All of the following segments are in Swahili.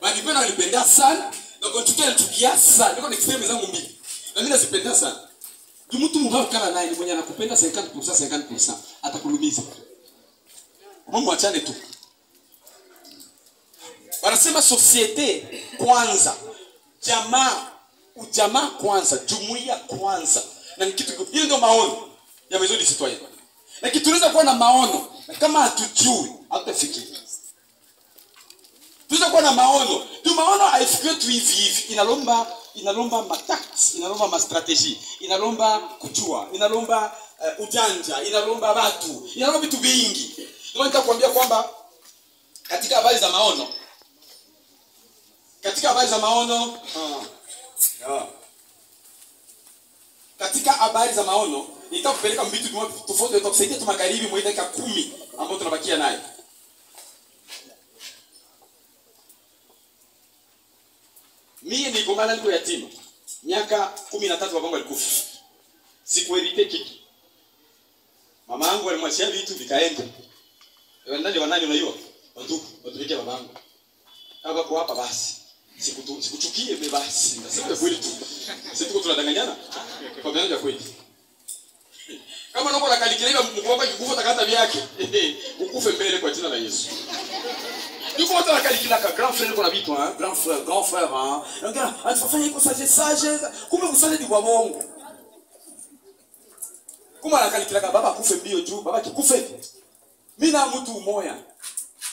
Wanipenda wanipenda sana. Na konchukia nchukia sana. Niko extreme zangu mbili. Na mimi nasipenda sana. Mtu mbao kama naye ni mwenye anakupenda 50% atakulumiza. Mungu achane tu. Wanasema societe kwanza. Ujamaa kwanza, jumuiya kwanza. Na ni kitu hiyo ndio maono ya Maison du Citoyen. Na kitu tunaweza kuwa na maono, na kama hatujui, hatutafikia. Tunaweza kuwa na maono. Tu maono haifikiwi tu hivi. Inalomba matactics, inalomba ma strategy, inalomba kujua, inalomba ujanja, inalomba watu, inalomba vitu vingi. Ndio nitakwambia kwamba katika habari za maono katika habari za maono nitakupeleka vitu tofauti tutakusaidia tu magharibi mwa dakika 10 ambapo tunabakia naye. Mimi niligombana niko yatima. Miaka 13 babangu alikufa. Sikuherite kitu. Mama yangu alimwachia vitu vikaenda. Nani unajua? Watupikia babangu. Kama kwa hapa basi. Sikuchukie basi. Nasema kweli tu. Sisi tuko tunadanganyana. Kwa maana ya kweli. Kama unaona la kalikileba mkubwa kikufa takata vyake. Ukufe mbele kwa jina la Yesu. Yuko watu wakalikila ka grand frère kuna vitu grand frère Regarde, atafanya iko sage. Kumbe kusale ni kwa Mungu. Kuma anakalikila ka baba kufe mbio tu, baba kikufe. Mimi na mtu mmoja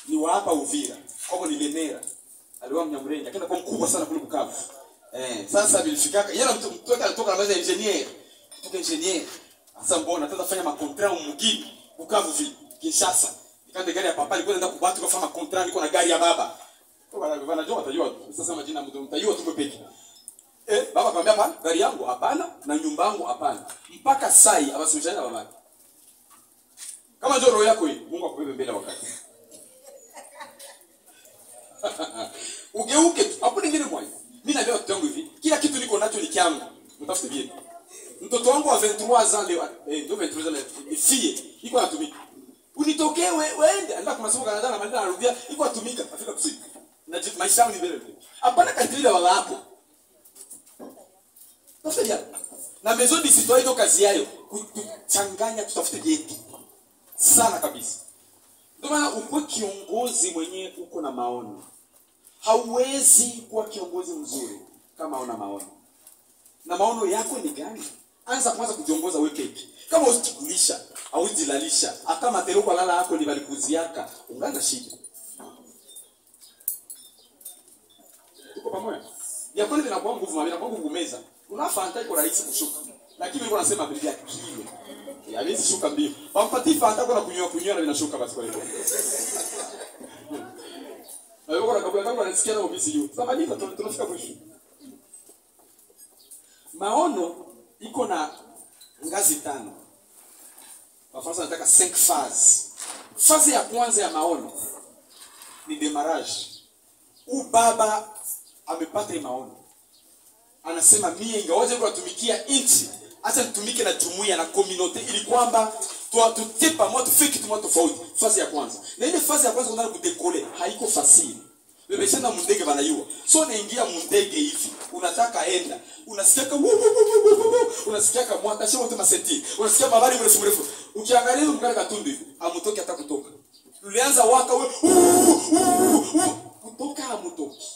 ni wa hapa Uvira, kama ni Lemera. Aliwa Mnyamrenga, akaenda kwa mkubwa sana kule Bukavu. Sasa bilifikaka, yeye mtu anatoka na maza engineer. Kutoka engineer. Sasa mbona atafanya makontra mwingine Bukavu vi Kinshasa. Nikande gari ya papa alikuwa anaenda kubatu kufanya contract niko na gari ya baba. Kwa wanajua watajua. Sasa majina mtu mtajua tu peke. Baba akamwambia hapana, gari yangu hapana na nyumba yangu hapana. Mpaka sai abasimishana baba. Kama ndio roho yako hii, Mungu akubebe mbele wakati. Ugeuke, hapo nyingine mmoja. Mimi na leo tutangu hivi. Kila kitu niko nacho ni kyangu. Mtafute bien. Mtoto wangu wa 23 ans leo, ndio 23 ans ni fille, iko anatumika. Unitokee weende anda kwa masomo Canada na maliza anarudia iko atumika Afrika Kusini na maisha yangu ni mbele. Hapana katili baba yako. Tafadhali. Na Maison du Citoyen ndo kazi yao kuchanganya tutafute yetu. Sana kabisa. Ndio maana uko kiongozi mwenye uko na maono. Hauwezi kuwa kiongozi mzuri kama una maono. Na maono yako ni gani? Anza kwanza kujiongoza wewe peke. Kama usikulisha au uzilalisha, hata matero kwa lala yako libalikuziaka, ungana shida. Tuko pamoja? Ya kweli vinakuwa nguvu mabira, nguvu meza. Unafanta iko rahisi kushuka. Lakini mimi nasema Biblia kile. Hawezi shuka mbio. Wampatie fanta kwa kunywa na vinashuka basi kwa leo. Na wewe kwa kabla kama unasikia na ofisi hiyo. Samaliza tunafika mwisho. Maono iko na ngazi 5. Wafansa nataka 5 phases. Phase ya kwanza ya maono ni demarrage. Baba amepata maono. Anasema mimi ingawaje kwa tumikia nchi, acha nitumike na jumuiya na community ili kwamba tutie pamoja tufike kitu tofauti. Phase ya kwanza. Na ile phase ya kwanza unataka kudekole, haiko fasili. Wewe shanda mundege banayua. So naingia mundege hivi. Unataka enda. Unasikia unasikia kama mwaka sio wote masenti. Unasikia mabari mrefu. Ukiangalia mkaka katundu hivi, amutoki hata kutoka. Ulianza waka wewe kutoka amutoki.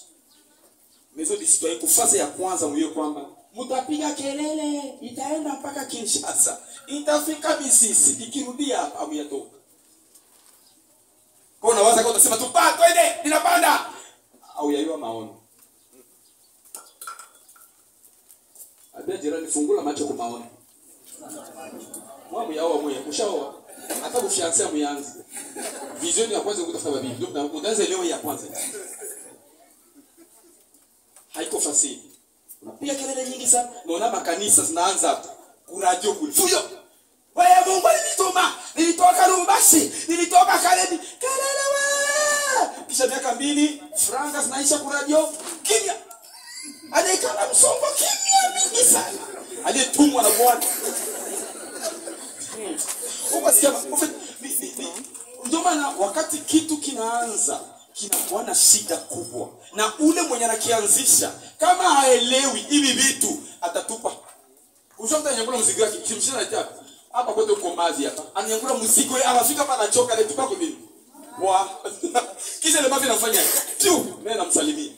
Maison du Citoyen kufase ya kwanza mwiyo kwamba mtapiga kelele, itaenda mpaka Kinshasa. Itafika Misisi, ikirudia hapa amuyatoka. Kwa unawaza kwa utasema tu pa twende, ninapanda. Au yaiwa maono. Abia jirani fungula macho kwa maono. Mwamu yao mwe, ushaoa. Hata ushaanza muanze. Vision ya kwanza kutafuta babi. Ndio unaanza leo ya kwanza. Haiko fasili. Unapiga kelele nyingi sana. Naona makanisa zinaanza ku radio kule. Fuyo. Wewe Mungu alinituma. Nilitoka Lubumbashi, nilitoka Kalemi. Kelele wewe. Kisha miaka 2 franga zinaisha ku radio. Kimya. Anaikana msongo kimya mingi sana. Aliyetumwa na Bwana. Ukasikia ndio maana wakati kitu kinaanza kinakuwa na shida kubwa. Na ule mwenye anakianzisha kama haelewi hivi vitu atatupa. Ushakuta nyangula mzigo wake kimshina na tatu. Hapa kwetu uko mazi hapa. Ananyangula mzigo anafika hapa anachoka na tupa kwa nini? Wa. Kisha ile mavi anafanya tu mimi namsalimia.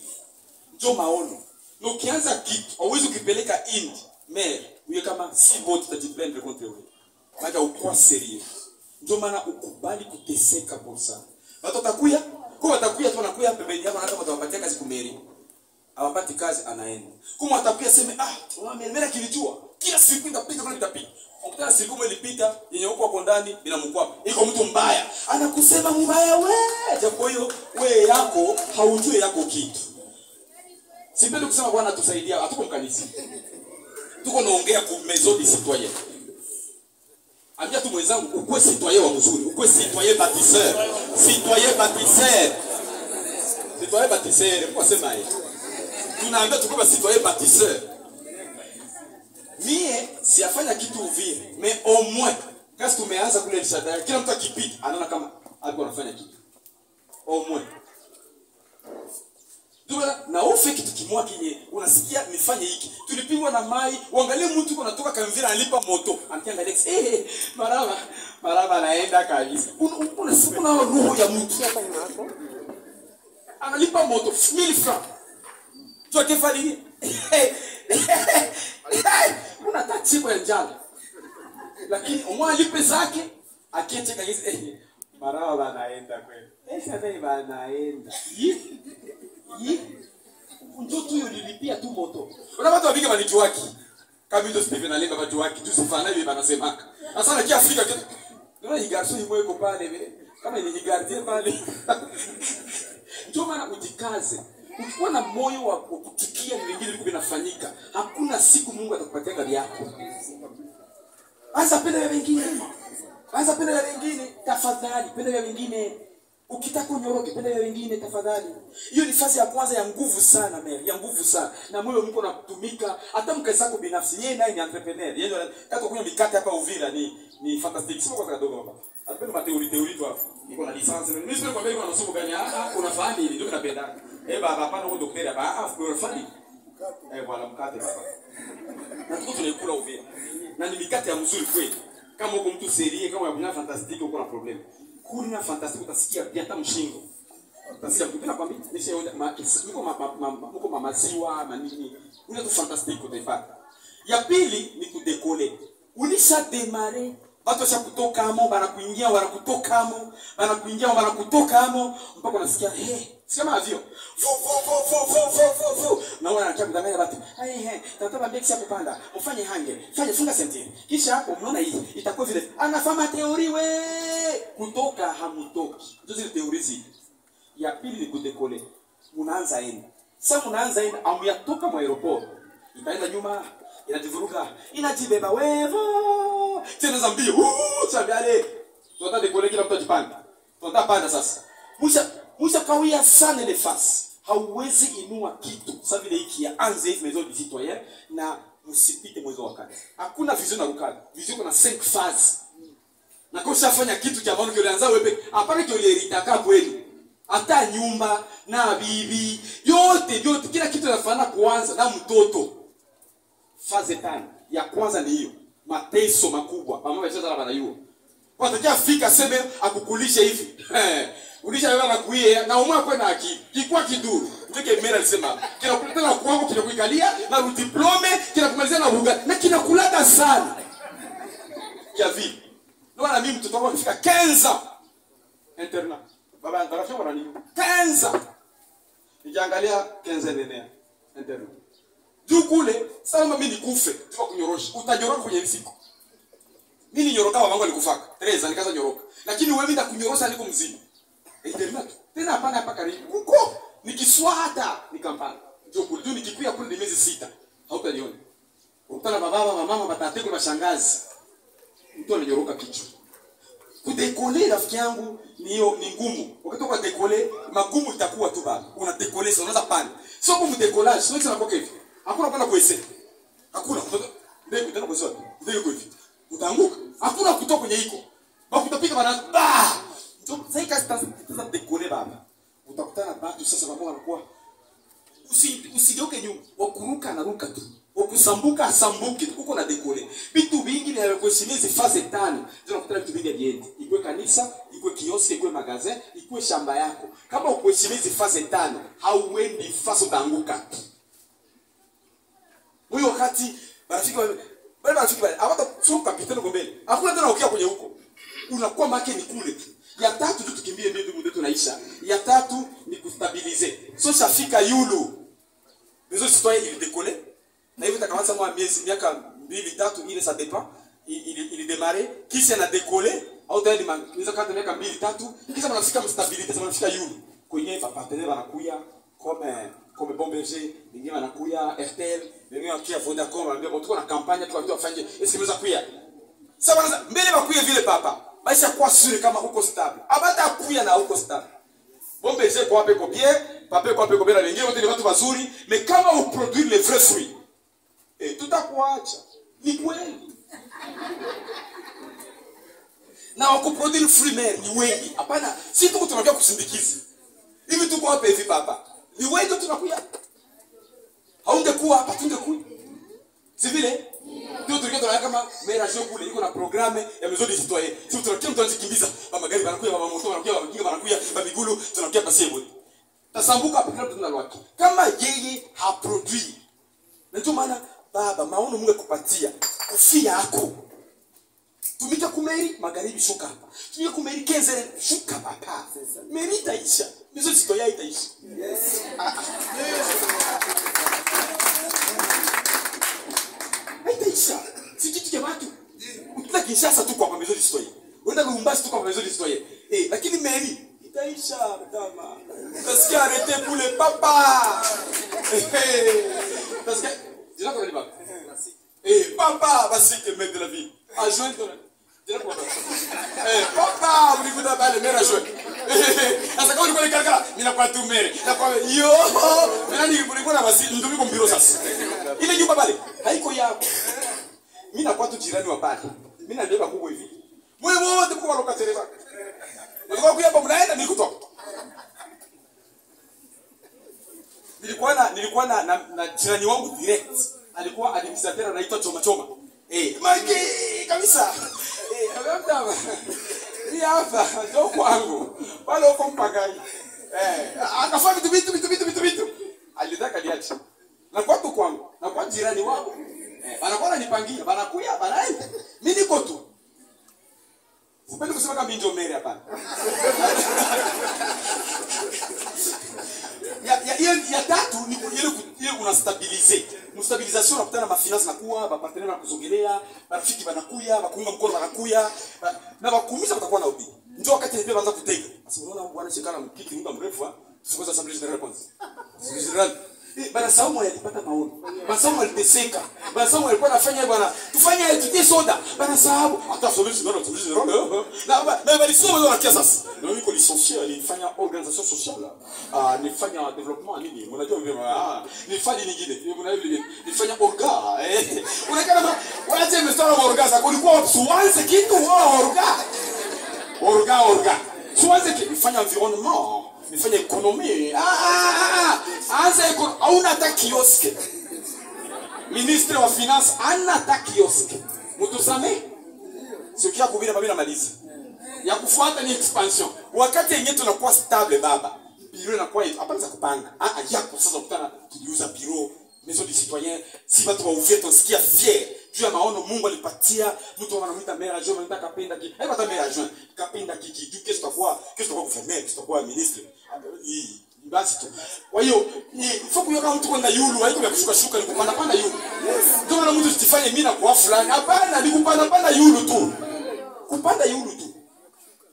Ndio maono. Na ukianza kitu hauwezi ukipeleka India. Mais uye kama si bot tutajiblend contre wewe. Maana uko serious. Ndio maana ukubali kuteseka kwa sana. Watu watakuya, kwa watakuya tu wanakuya pembeni yako, hata watawapatia kazi kumeri. Hawapati kazi anaenda. Kama watakuya sema mimi kilijua. Kila siku nitapiga kwa nitapiga. Ukitaka siku mlipita yenye huko hapo ndani bila mkwapa. Iko mtu mbaya. Anakusema mbaya wewe. Japo hiyo wewe yako haujui yako kitu. Sipendi kusema Bwana tusaidia, hatuko mkanisa. Tuko naongea kwa maison de citoyen. Ambia tu mwenzangu ukwe citoyen wa mzuri, ukwe citoyen bâtisseur. Citoyen bâtisseur. Citoyen bâtisseur, kwa sema hiyo. Tunaambia tukue citoyen bâtisseur. Mie siafanya kitu vile, mais au moins kasi tumeanza kule Elshadai, kila mtu akipita anaona kama alikuwa anafanya kitu. Au moins. Na ufe kitu kimoja kinye unasikia nifanye hiki. Tulipigwa na mai, uangalie mtu yuko natoka Kamvira analipa moto. Anakiangalia maraba anaenda kabisa. Unasikia na roho ya mtu. Analipa moto 1000 francs. Tu akifali. Unataka kwa njala. Lakini umwa alipe zake akiacheka hizi maraba anaenda kweli. Sasa banaenda. Ndio tu yulipia tu moto. Unapata wapiga manitu wake. Kama ndio Stephen alenga watu wake tu sifana hivi banasema. Sasa na Kiafrika ndio ni garso himo yuko pale vile. Kama ni gardien pale. Ndio maana ujikaze. Ukiwa na moyo wa kutukia ni vingine viliko vinafanyika. Hakuna siku Mungu atakupatia gari yako. Anza penda ya wengine. Anza penda ya wengine. Tafadhali penda ya wengine. Ukitaka unyoroke penda ya wengine tafadhali. Hiyo ni fasi ya kwanza ya nguvu sana Mary, ya nguvu sana. Na moyo mko natumika hata mkazi wako binafsi. Yeye naye ni entrepreneur. Yeye kaka kunywa mikate hapa Uvira ni fantastic. Sio kwa kadogo hapa. Apenda mateori tu hapa. Niko na lisansi. Mimi sio kwa mbele kwa masomo gani? Unafahamu nini? Ndio napenda. Baba hapana huko daktari hapa. Unafanya? Bwana mkate hapa. Na tuko tunaikula Uvira. Na ni mikate ya mzuri kweli. Kama uko mtu serie kama ya fantastic uko na problem. Kuna fantastic utasikia pia hata mshingo. Utasikia kupenda kwambia nishaona mko mamaziwa manini. Una tu fantastic utaipata. Ya pili ni kudekole. Ulisha démarrer watu washa kutoka amo banakuingia wanakutoka amo banakuingia wanakutoka amo mpaka unasikia sema avio na wana anakia kudanganya watu tataba mbeki ya kupanda ufanye hange funga sentire kisha hapo unaona hii itakuwa vile anafanya teori we kutoka hamutoki ndio zile teori hizi. Ya pili ni kudekole. Unaanza enda sasa unaanza enda amuyatoka mwa aeroport itaenda nyuma inajivuruga inajibeba wevo tena zambio chabiale tuta dekole kila mtu ajipanga tutapanda sasa musha kawia sana ile fasi hauwezi inua kitu sasa vile hiki ya anze hivi maison de citoyen na msipite mwezo wakati hakuna vision na rukali vision kuna 5 phases na kisha fanya kitu cha maana kilianza wewe hapana kilieritaka kweli hata nyumba na bibi yote kila kitu kinafanya kuanza na mtoto. Faze 5 ya kwanza ni hiyo mateso makubwa mama wacheza na banayua watakia fika sema akukulisha hivi ulisha wewe na kuie na umwa kwa na akili kikwa kiduru ndike mera alisema kinakuleta na kwangu kinakuikalia na diplome kinakumalizia na buga na kinakulata sana ya vipi ndio na mimi mtoto wangu fika 15 interna baba antarafia bwana nini 15 nikiangalia 15 nene interna kule sasa mimi nikufe tuko kunyorosha utanyoroka kwenye siku mimi nyoroka babangu alikufaka Teresa nikaza nyoroka lakini wewe ndio kunyorosha niko mzima internet tena hapana hapa karibu huko nikiswata nikampana ndio kule nikikuya kule ni miezi 6 hautaniona ukutana baba mama batateko na shangazi mtu ananyoroka kichwa kudekole rafiki yangu ni ngumu ukitoka dekole magumu itakuwa tu baba una dekole sio unaweza pana sio kumdekolage sio tena kwa hivi hakuna kwenda kuese hakuna ndio tena kwa sababu ndio kwa hivi utaanguka hakuna kutoka kwenye hiko bakutapika bana ndio sasa kasta dekole baba utakutana batu sasa pamoja wanakuwa usigeuke nyuma, wakuruka na ruka tu, wakusambuka asambuke tu, uko na dekole vitu vingi vya kuheshimiza fase 5. Tunakutana vitu vingi viende, ikwe kanisa, ikwe kioski, ikwe magazin, ikwe shamba yako. Kama ukuheshimiza fase 5, hauendi fase, utaanguka. Huyo wakati marafiki wale hawata sio kapitano gombele, hakuna tena ukia kwenye huko, unakuwa make ni kule tu. Ya tatu tu tukimbie mbele ndio tunaisha. Ya tatu ni kustabilize. So shafika yulu. Bezo citoyen il décoller. Na hivyo takamata mwa miaka 2 3 ile ça dépend. Il démarrer, kisha na décoller au tayari nizo kata miaka 2 3 kisha mnafika mstabilité, sasa mnafika yulu. Kwenye partenaire wanakuya comme Bon Berger, wengine wanakuya RTL, wengine wanakuya Vodacom, wanaambia tuko na kampanya tu afanye. Est-ce que mnaweza kuya? Sasa mbele wakuye vile papa. Baisha kwa sure kama uko stable. Abata kuya na uko stable. Bon Berger kwa hapo bien, papa kwa hapo bien, wengine wote ni watu wazuri, mais kama u produire les vrais fruits. Tutakuacha. Ni kweli. Na wako produire fruit mer ni wengi. Hapana, si tuko tunajua kusindikiza. Hivi tuko hapa hivi papa. Ni wengi tunakuya. Haungekuwa hapa tungekuwa. Si vile? Ndio tulikia kama mera sio kule iko na programme ya maison de citoyen. Si tunakia mtu anzikimbia, magari banakuya, moto banakuya, wengine banakuya, migulu tunakia pasiebo. Tasambuka hapo kila mtu wake. Kama yeye ha produit. Na ndio maana baba maono Mungu akupatia kufia yako. Tumika kumeri magharibi shuka hapa. Tumika kumeri kenze shuka hapa. Meri itaisha. Maison de citoyen itaisha. Yes. Itaisha. Si kitu cha watu. Ukitaka Kinshasa tu kwa maison de citoyen. Unaenda Lubumbashi tu kwa maison de citoyen. Lakini meri itaisha kama. Utasikia arrêter pour le papa. Parce que déjà qu'on est là. Papa, vas-y que mettre de la vie. À joindre. Papa, vous n'écoutez pas le maire à joindre. Asa kama ulikuwa nikakala, mimi nakuwa tu maire. Nakuwa yo, mimi nilikuwa na basi ndio niko mbiro sasa. Ile nyumba pale haiko yako. Mimi nakuwa tu jirani wa pale. Mimi nabeba kubwa hivi. Wewe wote kwa lokatele baka. Nilikuwa hapa mnaenda nilikutoka. Nilikuwa na jirani wangu direct. Alikuwa administrateur anaitwa Choma Choma. Maki kabisa. Amemtama. Ni hapa ndio kwangu. Pale uko mpagai. Akafanya vitu. Alitaka niache. Na kwa tu kwangu. Na kwa jirani wangu. Banakuwa ananipangia, banakuya, banaenda. Mimi niko tu. Sipendi kusema kama ndio mere hapa. Ya tatu ni ile kuna stabiliser. Stabilisation unakutana na finance nakuwa, ba partenaire na kuzogelea, marafiki banakuya, bakuunga mkono banakuya, na bakuumiza batakuwa na ubi. Ndio wakati ndio anaanza kutega. Sasa unaona bwana shikana mkiki muda mrefu, sikuweza assemblée générale kwanza. Assemblée générale. Bana Saumu alipata maono. Bana Saumu aliteseka. Bana Saumu alikuwa anafanya bwana, tufanye tutie soda. Bana sababu hata assemblée générale. Na walisoma ndio nakia sasa. Ndio niko licencié, alifanya organisation sociale. Nilifanya development nini? Unajua nilifanya nyingine. Nilifanya orga. Unaona waje mstari wa orga sasa kulikuwa suanze kitu orga. Suanze kifanya environnement. Nifanye ekonomi. Anza hauna hata kioske. Ministre wa finance ana hata kioske. Mtusame? Sio kia kubira babina maliza. Ya kufuata ni expansion. Wakati yenyewe tunakuwa stable baba. Biro inakuwa hapa za kupanga. Yako sasa ukutana tuliuza biro, maison de citoyen, si watu wa ouvert tunasikia fier. Juu ya maono Mungu alipatia, mtu anamuita maire adjoint, anataka kapenda ki. Haiko hata maire adjoint, kapenda ki. Juu kesho tutakuwa gouverneur, tutakuwa ministre. Basi tu. Kwa hiyo ni foku yoka mtu kwenda yulu, haiko ya kushuka ni kupanda yulu. Ndio maana mtu usifanye mimi na kwa fulani. Hapana, ni kupanda yulu tu. Kupanda yulu tu.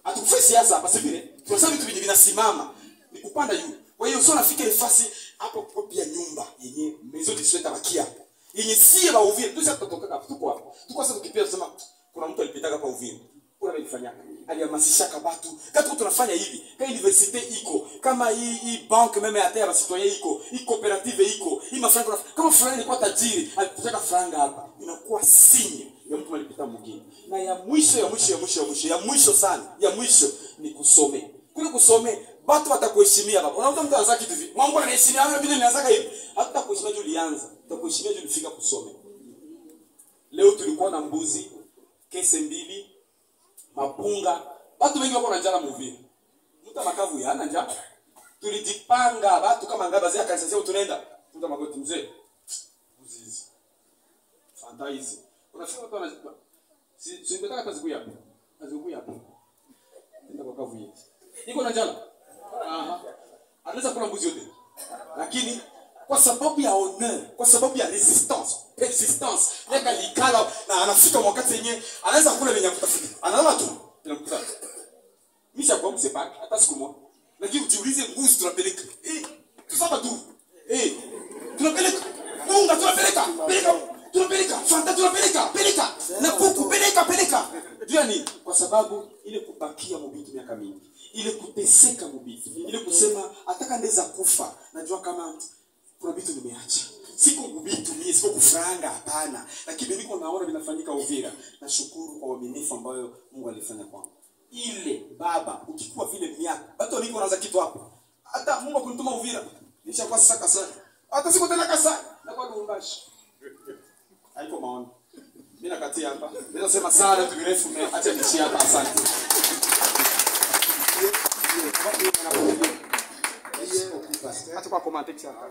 Atukufai siasa hapa sivile. Tunasema vitu vinasimama. Ni kupanda yulu. Kwa hiyo sio nafika nafasi hapo kwa pia nyumba yenye maison de citoyen tabakia hapo. Yenye sie ba Uvira, tu sasa tutoka hapo tuko hapo. Tuko sasa tukipia kusema kuna mtu alipitaga hapa Uvira. Kuna alifanya. Alihamasisha watu. Kati tunafanya hivi, kama universite iko, kama hii bank meme ya terre citoyen iko cooperative iko, hii mafranga kama fulani ilikuwa tajiri, alipotaka franga hapa. Inakuwa signe ya mtu alipita mwingine. Na ya mwisho sana, ya mwisho ni kusome. Kule kusome Watu watakuheshimia baba. Unaona mtu anaanza kitu hivi. Mungu anaheshimia wewe vile nianza hivi. Hata kuheshimia juu lianza. Utakuheshimia juu ulifika kusome. Leo tulikuwa na mbuzi, kese mbili, mapunga. Watu wengi wako na njala muvili. Mtu makavu yana njala. Tulijipanga watu kama ngaba zia kanisa sio tunaenda. Mtu magoti mzee. Mbuzi hizi. Fanta hizi. Unafika watu wanajipa. Si ngetaka kazi kuya hapo. Kazi kuya hapo. Nenda kwa kavu hizi. Niko na njala. Anaweza kula mbuzi yote. Lakini kwa sababu ya honor, kwa sababu ya resistance, persistence, yaka likala na anafika wakati yenyewe anaweza kula lenye kutafuta. Analala tu. Inamkuta. Misha kwa msepaki hata siku moja. Lakini ujiulize mbuzi tunapeleka. Tusaba tu. Tunapeleka. Munga tunapeleka. Tunapeleka. Fanta tunapeleka. Na kuku peleka. Jua nini? Kwa sababu ile kubakia mbitu miaka mingi. Ile kuteseka mbitu. Ile kusema ataka ndeza kufa. Najua kama kuna vitu nimeacha. Siko mbitu mimi, siko kufranga hapana. Lakini niko naona vinafanyika Uvira. Nashukuru kwa uaminifu ambayo Mungu alifanya kwangu. Ile baba ukikuwa vile miaka hata niko naanza kitu hapo. Hata Mungu akunituma Uvira. Nishakuwa sasa kasa. Hata siko tena kasa. Na kwa Lubumbashi. Haiko maoni. Mimi nakatia hapa. Naweza sema sana tu virefu mimi. Acha nichi hapa asante. Acha kwa comment hapa.